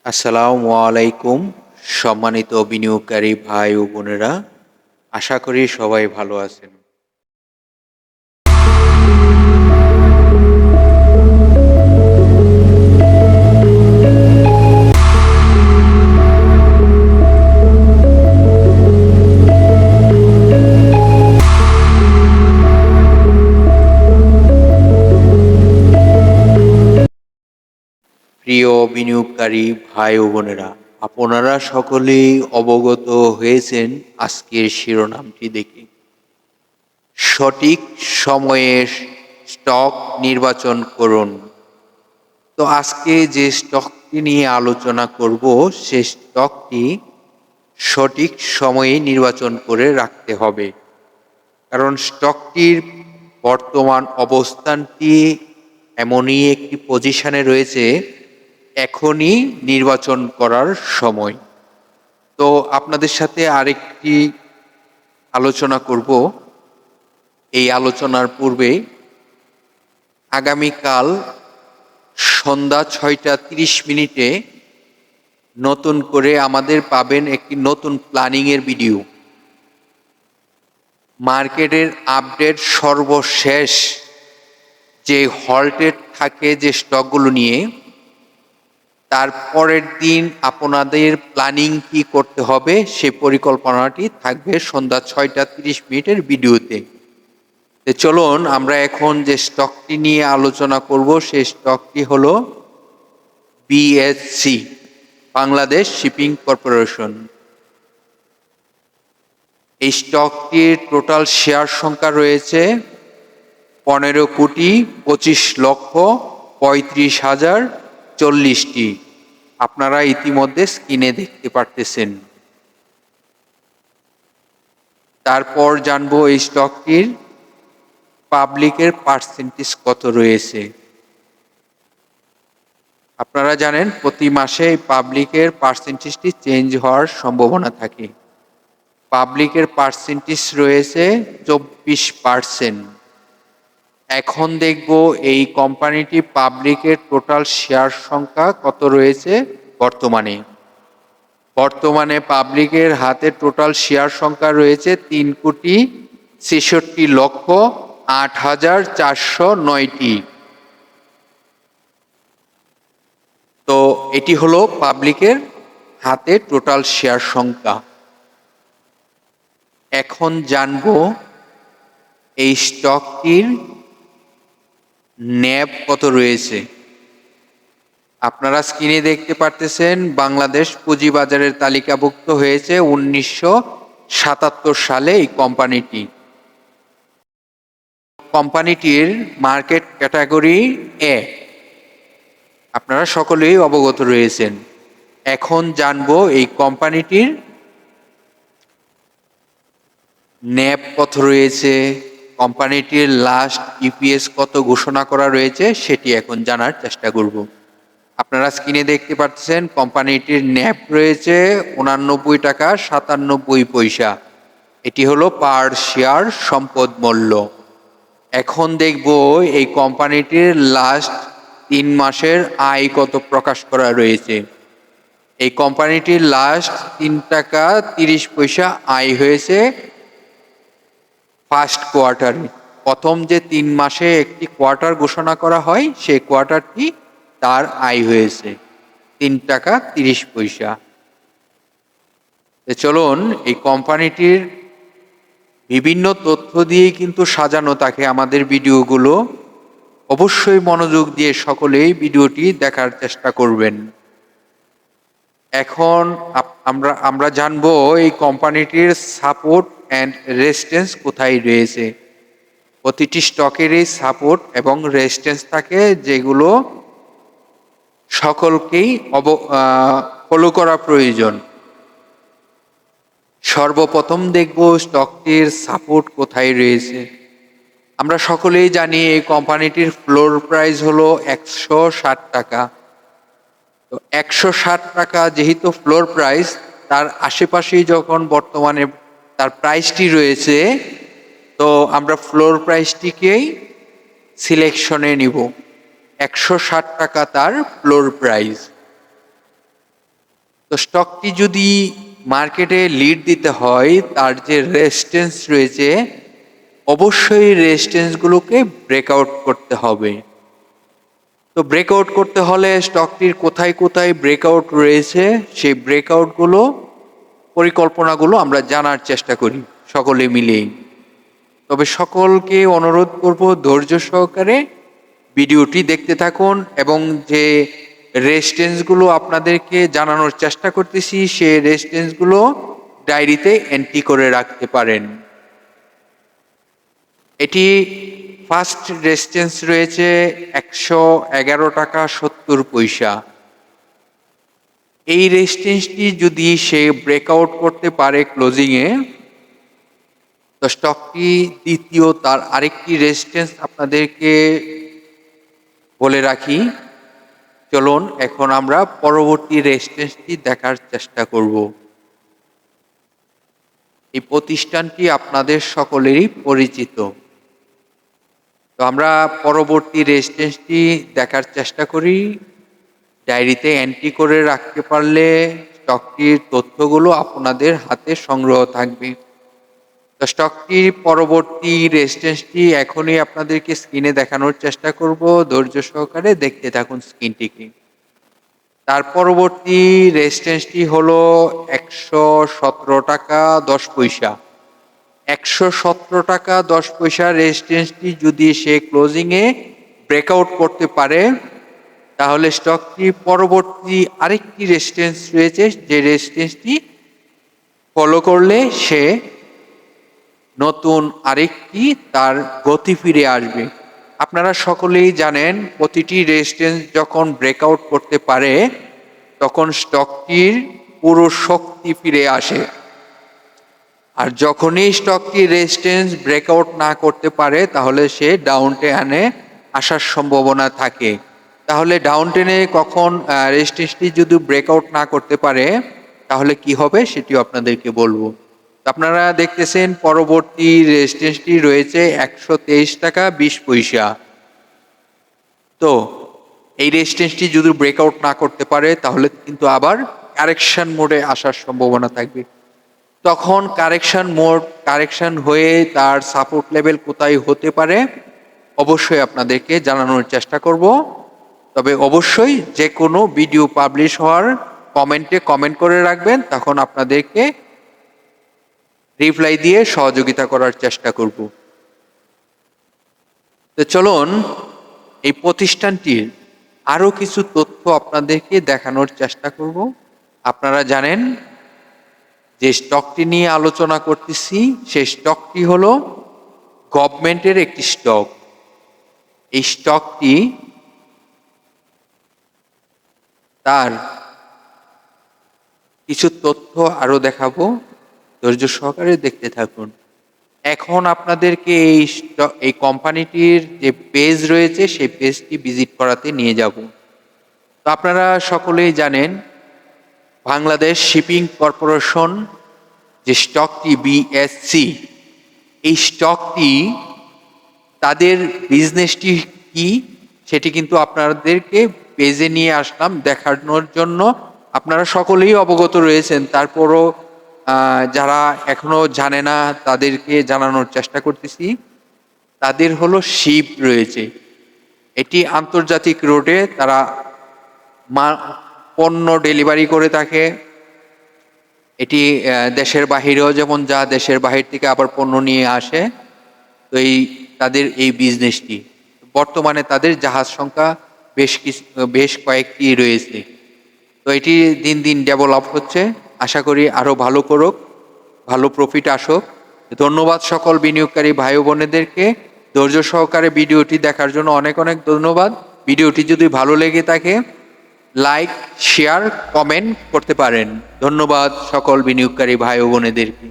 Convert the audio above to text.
আসসালামু আলাইকুম সম্মানিত বিনিয়োগকারী ভাই ও বোনেরা, আশা করি সবাই ভালো আছেন। প্রিয় বিনিয়োগকারী ভাই ও বোনেরা, আপনারা সকলেই অবগত হয়েছেন আজকের শিরোনামটি দেখে। সঠিক সময়ে স্টক নির্বাচন করুন। তো আজকে যে স্টকটি নিয়ে আলোচনা করব, সে স্টকটি সঠিক সময়ে নির্বাচন করে রাখতে হবে, কারণ স্টকটির বর্তমান অবস্থানটি এমনই একটি পজিশনে রয়েছে, এখনই নির্বাচন করার সময়। তো আপনাদের সাথে আরেকটি আলোচনা করব। এই আলোচনার পূর্বে আগামীকাল সন্ধ্যা 6:30 নতুন করে আমাদের পাবেন একটি নতুন প্ল্যানিংয়ের ভিডিও। মার্কেটের আপডেট সর্বশেষ যে হল্টেড থাকে যে স্টকগুলো নিয়ে, তারপরের দিন আপনাদের প্ল্যানিং কি করতে হবে সে পরিকল্পনাটি থাকবে সন্ধ্যা 6:30 ভিডিওতে। চলুন আমরা এখন যে স্টকটি নিয়ে আলোচনা করব, সেই স্টকটি হলো বিএসসি, বাংলাদেশ শিপিং কর্পোরেশন। এই স্টকটির টোটাল শেয়ার সংখ্যা রয়েছে 15,25,35,040টি। আপনারা ইতিমধ্যে স্ক্রিনে দেখতে পারতেছেন। তারপর জানবো এই স্টকটির পাবলিকের পার্সেন্টেজ কত রয়েছে। আপনারা জানেন প্রতি মাসে পাবলিকের পার্সেন্টেজটি চেঞ্জ হওয়ার সম্ভাবনা থাকে। পাবলিকের পার্সেন্টেজ রয়েছে 24%। এখন দেখব এই কোম্পানিটি পাবলিকের টোটাল শেয়ার সংখ্যা কত রয়েছে বর্তমানে। পাবলিকের হাতে টোটাল শেয়ার সংখ্যা রয়েছে 3,63,08,409টি। তো এটি হলো পাবলিকের হাতে টোটাল শেয়ার সংখ্যা। এখন জানবো এই স্টকটির ন্যাব কত রয়েছে। আপনারা স্ক্রিনে দেখতে পারতেছেন, বাংলাদেশ পুঁজিবাজারের তালিকাভুক্ত হয়েছে 1977 সালে এই কোম্পানিটি। কোম্পানিটির মার্কেট ক্যাটাগরি এ, আপনারা সকলেই অবগত রয়েছেন। এখন জানবো এই কোম্পানিটির ন্যাব কত রয়েছে, কোম্পানিটির লাস্ট ইপিএস কত ঘোষণা করা রয়েছে, সেটি এখন জানার চেষ্টা করব। আপনারা স্ক্রিনে দেখতে পাচ্ছেন কোম্পানিটির ন্যাব রয়েছে 89.97 টাকা। এটি হলো পার শেয়ার সম্পদ মূল্য। এখন দেখব এই কোম্পানিটির লাস্ট 3 মাসের আয় কত প্রকাশ করা রয়েছে। এই কোম্পানিটির লাস্ট 3.30 টাকা আয় হয়েছে ফার্স্ট কোয়ার্টারে। প্রথম যে 3 মাসে একটি কোয়ার্টার ঘোষণা করা হয়, সেই কোয়ার্টারটি তার আয় হয়েছে 3.30 টাকা। চলুন এই কোম্পানিটির বিভিন্ন তথ্য দিয়ে কিন্তু সাজানো থাকে আমাদের ভিডিওগুলো। অবশ্যই মনোযোগ দিয়ে সকলেই ভিডিওটি দেখার চেষ্টা করবেন। এখন আমরা জানবো এই কোম্পানিটির সাপোর্ট অ্যান্ড রেজিস্ট্যান্স কোথায় রয়েছে। প্রতিটি স্টকেরই সাপোর্ট এবং রেজিস্ট্যান্স থাকে, যেগুলো সকলকেই ফলো করা প্রয়োজন। সর্বপ্রথম দেখব স্টকটির সাপোর্ট কোথায় রয়েছে। আমরা সকলেই জানি এই কোম্পানিটির ফ্লোর প্রাইস হলো 160 টাকা। তো 160 টাকা যেহেতু ফ্লোর প্রাইস, তার আশেপাশেই যখন বর্তমানে তার প্রাইসটি রয়েছে, তো আমরা ফ্লোর প্রাইসটিকেই সিলেকশনে নিব। 160 টাকা তার ফ্লোর প্রাইস। তো স্টকটি যদি মার্কেটে লিড দিতে হয়, তার যে রেজিস্ট্যান্স রয়েছে অবশ্যই রেজিস্ট্যান্সগুলোকে ব্রেকআউট করতে হবে। তো ব্রেকআউট করতে হলে স্টকটির কোথায় কোথায় ব্রেকআউট রয়েছে সেই ব্রেকআউটগুলো পরিকল্পনাগুলো আমরা জানার চেষ্টা করি সকলে মিলেই। তবে সকলকে অনুরোধ করব ধৈর্য সহকারে ভিডিওটি দেখতে থাকুন এবং যে রেজিস্ট্যান্সগুলো আপনাদেরকে জানানোর চেষ্টা করতেছি সেই রেজিস্ট্যান্সগুলো ডায়েরিতে এন্ট্রি করে রাখতে পারেন। এটি ফার্স্ট রেজিস্ট্যান্স রয়েছে 111 টাকা 70 পয়সা। এই রেজিস্ট্যান্সটি যদি সে ব্রেকআউট করতে পারে ক্লোজিংয়ে, তো স্টকটি দ্বিতীয় তার আরেকটি রেজিস্ট্যান্স আপনাদেরকে বলে রাখি। চলুন এখন আমরা পরবর্তী রেজিস্ট্যান্সটি দেখার চেষ্টা করব। এই প্রতিষ্ঠানটি আপনাদের সকলেরই পরিচিত। তো আমরা পরবর্তী রেজিস্ট্যান্সটি দেখার চেষ্টা করি। ডায়েরিতে এন্ট্রি করে রাখতে পারলে স্টকটির তথ্যগুলো আপনাদের হাতে সংগ্রহ থাকবে। তো স্টকটির পরবর্তী রেজিস্ট্যান্সটি এখনই আপনাদেরকে স্ক্রিনে দেখানোর চেষ্টা করব, ধৈর্য সহকারে দেখতে থাকুন স্ক্রিনটিকে। তার পরবর্তী রেজিস্ট্যান্সটি হলো 117 টাকা 10 পয়সা। 117 টাকা 10 পয়সা রেজিস্ট্যান্সটি যদি সে ক্লোজিংয়ে ব্রেকআউট করতে পারে, তাহলে স্টকটি পরবর্তী আরেকটি রেজিস্ট্যান্স রয়েছে, যে রেজিস্ট্যান্সটি ফলো করলে সে নতুন আরেকটি তার গতি ফিরে আসবে। আপনারা সকলেই জানেন প্রতিটি রেজিস্ট্যান্স যখন ব্রেকআউট করতে পারে তখন স্টকটির পুরো শক্তি ফিরে আসে। আর যখনই স্টকটি রেজিস্ট্যান্স ব্রেকআউট না করতে পারে তাহলে সে ডাউন টেনে আসার সম্ভাবনা থাকে। তাহলে ডাউন টেনে কখন রেজিস্ট্যান্সটি যদি ব্রেকআউট না করতে পারে তাহলে কি হবে সেটিও আপনাদেরকে বলবো। আপনারা দেখতেছেন পরবর্তী রেজিস্ট্যান্সটি রয়েছে 123 টাকা 20 পয়সা। তো এই রেজিস্ট্যান্সটি যদি ব্রেকআউট না করতে পারে তাহলে কিন্তু আবার কারেকশন মোডে আসার সম্ভাবনা থাকবে। তখন কারেকশন হয়ে তার সাপোর্ট লেভেল কোথায় হতে পারে অবশ্যই আপনাদেরকে জানানোর চেষ্টা করব। তবে অবশ্যই যে কোনো ভিডিও পাবলিশ হওয়ার কমেন্টে কমেন্ট করে রাখবেন, তখন আপনাদেরকে রিপ্লাই দিয়ে সহযোগিতা করার চেষ্টা করব। তো চলুন এই প্রতিষ্ঠানটির আরো কিছু তথ্য আপনাদেরকে দেখানোর চেষ্টা করব। আপনারা জানেন যে স্টকটি নিয়ে আলোচনা করতেছি সেই স্টকটি হলো গভর্নমেন্টের একটি স্টক। এই স্টকটি তার কিছু তথ্য আরো দেখাবো, ধৈর্য সহকারে দেখতে থাকুন। এখন আপনাদেরকে এই কোম্পানিটির যে পেজ রয়েছে সেই পেজটি ভিজিট করাতে নিয়ে যাব। তো আপনারা সকলেই জানেন বাংলাদেশ শিপিং কর্পোরেশন যে স্টকটি বিএসসি, এই স্টকটি তাদের বিজনেসটি কি সেটি কিন্তু আপনাদেরকে পেজে নিয়ে আসলাম দেখানোর জন্য। আপনারা সকলেই অবগত রয়েছেন, তারপরও যারা এখনো জানে না তাদেরকে জানানোর চেষ্টা করতেছি। তাদের হলো শিপ রয়েছে, এটি আন্তর্জাতিক রোডে তারা পণ্য ডেলিভারি করে থাকে। এটি দেশের বাহিরেও যেমন যা দেশের বাহির থেকে আবার পণ্য নিয়ে আসে। তো তাদের এই বিজনেসটি বর্তমানে তাদের জাহাজ সংখ্যা বেশ কয়েকটি রয়েছে। তো এটি দিন দিন ডেভেলপ হচ্ছে, আশা করি আরো ভালো করুক, ভালো প্রফিট আসুক। ধন্যবাদ সকল বিনিয়োগকারী ভাই বোনেদেরকে ধৈর্য সহকারে ভিডিওটি দেখার জন্য অনেক অনেক ধন্যবাদ। ভিডিওটি যদি ভালো লেগে থাকে লাইক শেয়ার কমেন্ট করতে পারেন। ধন্যবাদ সকল বিনিয়োগকারী ভাই বোনেদেরকে।